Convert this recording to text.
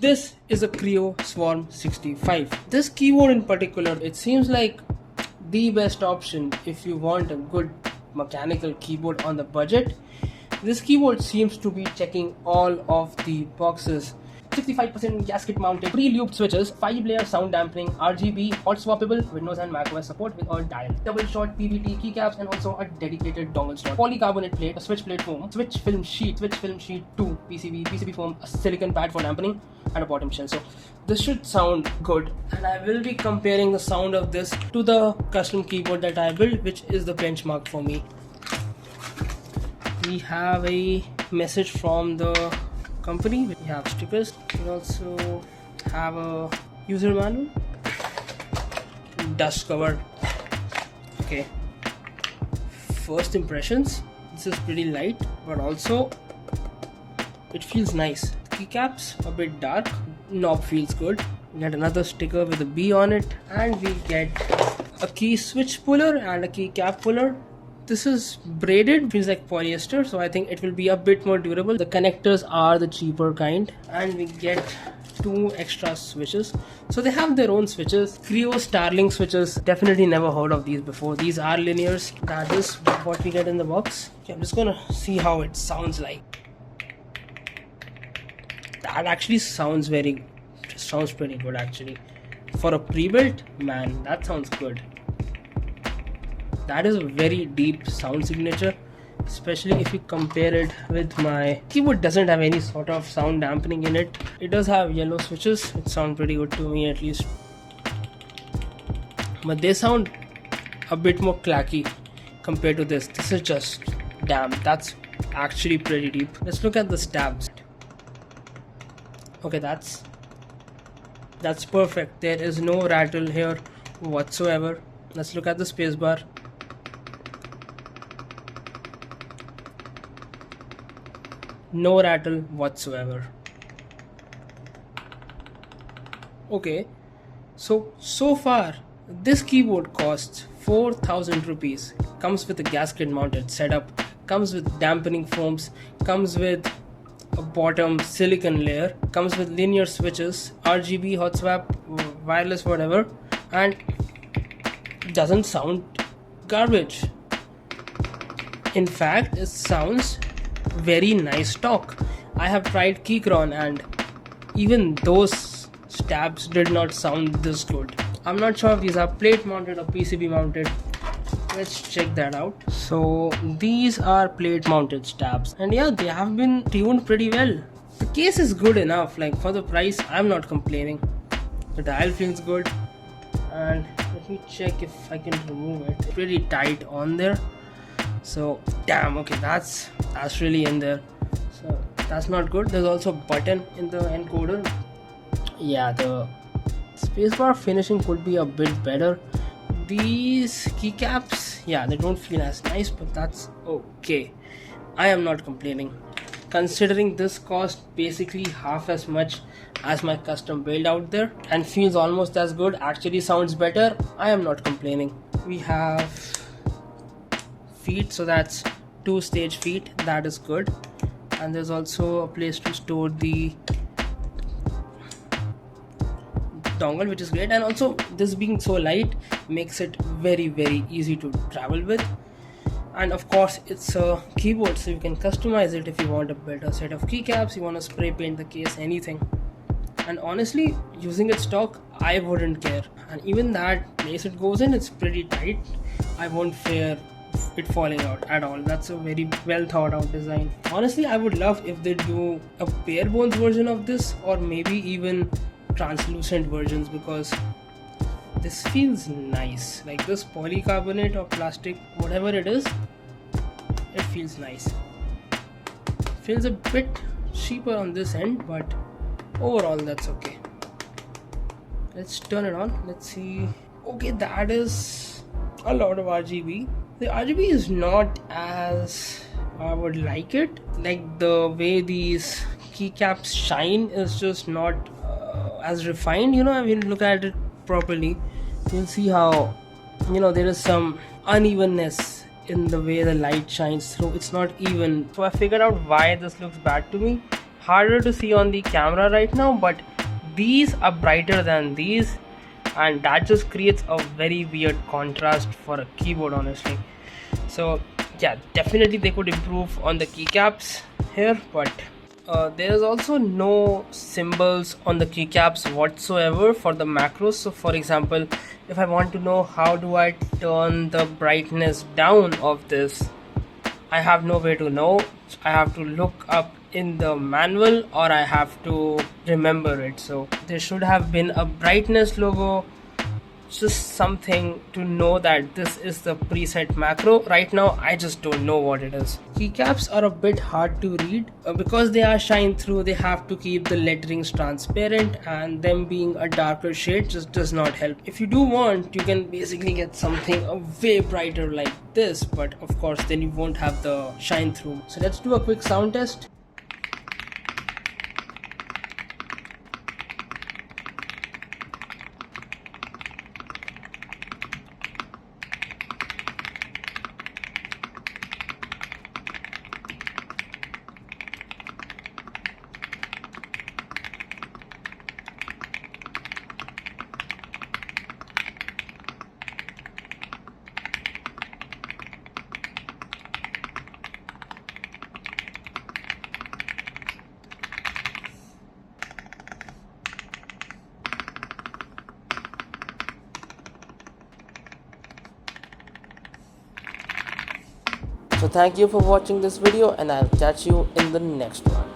This is a Kreo Swarm 65. This keyboard in particular, it seems like the best option if you want a good mechanical keyboard on the budget. This keyboard seems to be checking all of the boxes. 65% gasket mounted, pre-lubed switches, 5-layer sound dampening, RGB, hot swappable, Windows and macOS support with a dial, double shot PVT keycaps, and also a dedicated dongle slot, polycarbonate plate, a switch plate foam, switch film sheet 2, PCB foam, a silicon pad for dampening, and a bottom shell. So this should sound good, and I will be comparing the sound of this to the custom keyboard that I built, which is the benchmark for me. We have a message from the company. We have stickers. We also have a user manual, dust cover. Okay, first impressions, this is pretty light, but also it feels nice. Keycaps a bit dark, knob feels good. We get another sticker with a B on it, and we get a key switch puller and a key cap puller. This is braided, feels like polyester, so I think it will be a bit more durable. The connectors are the cheaper kind, and we get 2 extra switches. So they have their own switches. Kreo Starlink switches, definitely never heard of these before. These are linears. That is what we get in the box. Okay, I'm just gonna see how it sounds like. That actually sounds pretty good actually. For a pre-built, man, that sounds good. That is a very deep sound signature, especially if you compare it with my keyboard. Doesn't have any sort of sound dampening in it. It does have yellow switches, which sound pretty good to me at least, but they sound a bit more clacky compared to this. This is just, damn, that's actually pretty deep. Let's look at the stabs. Okay, that's perfect. There is no rattle here whatsoever. Let's look at the spacebar. No rattle whatsoever. Okay, so far this keyboard costs 4,000 rupees. Comes with a gasket mounted setup, comes with dampening foams, comes with a bottom silicon layer, comes with linear switches, RGB, hot swap, wireless, whatever, and doesn't sound garbage. In fact, it sounds very nice stock. I have tried Keychron, and even those stabs did not sound this good. I'm not sure if these are plate mounted or PCB mounted. Let's check that out. So these are plate mounted stabs, and yeah, they have been tuned pretty well. The case is good enough. Like, for the price, I'm not complaining. The dial feels good, and let me check if I can remove it. It's pretty tight on there. So damn, okay, that's really in there, so that's not good. There's also a button in the encoder. Yeah, the spacebar finishing could be a bit better. These keycaps, yeah, they don't feel as nice, but that's okay. I am not complaining, considering this cost basically half as much as my custom build out there and feels almost as good, actually sounds better. I am not complaining. We have feet, so that's 2-stage feet, that is good. And there's also a place to store the dongle, which is great. And also, this being so light makes it very easy to travel with. And of course, it's a keyboard, so you can customize it if you want a better set of keycaps, you want to spray paint the case, anything. And honestly, using it stock, I wouldn't care. And even that place it goes in, it's pretty tight. I won't fear it falling out at all. That's a very well thought out design. Honestly, I would love if they do a bare bones version of this, or maybe even translucent versions, because this feels nice. Like, this polycarbonate or plastic, whatever it is, it feels nice. Feels a bit cheaper on this end, but overall that's okay. Let's turn it on. Let's see. Okay, that is a lot of RGB. The RGB is not as I would like it. Like, the way these keycaps shine is just not as refined. I mean, look at it properly, you'll see how there is some unevenness in the way the light shines through. It's not even. So I figured out why this looks bad to me. harder to see on the camera right now, but these are brighter than these, and that just creates a very weird contrast for a keyboard, honestly. So yeah, definitely they could improve on the keycaps here, but there is also no symbols on the keycaps whatsoever for the macros. So for example, if I want to know how do I turn the brightness down of this, I have no way to know. I have to look up in the manual, or I have to remember it. So there should have been a brightness logo, just something to know that this is the preset macro. Right now I just don't know what it is. Keycaps are a bit hard to read because they are shine through. They have to keep the letterings transparent, and them being a darker shade just does not help. If you do want, you can basically get something a way brighter like this, but of course then you won't have the shine through. So let's do a quick sound test. So thank you for watching this video, and I'll catch you in the next one.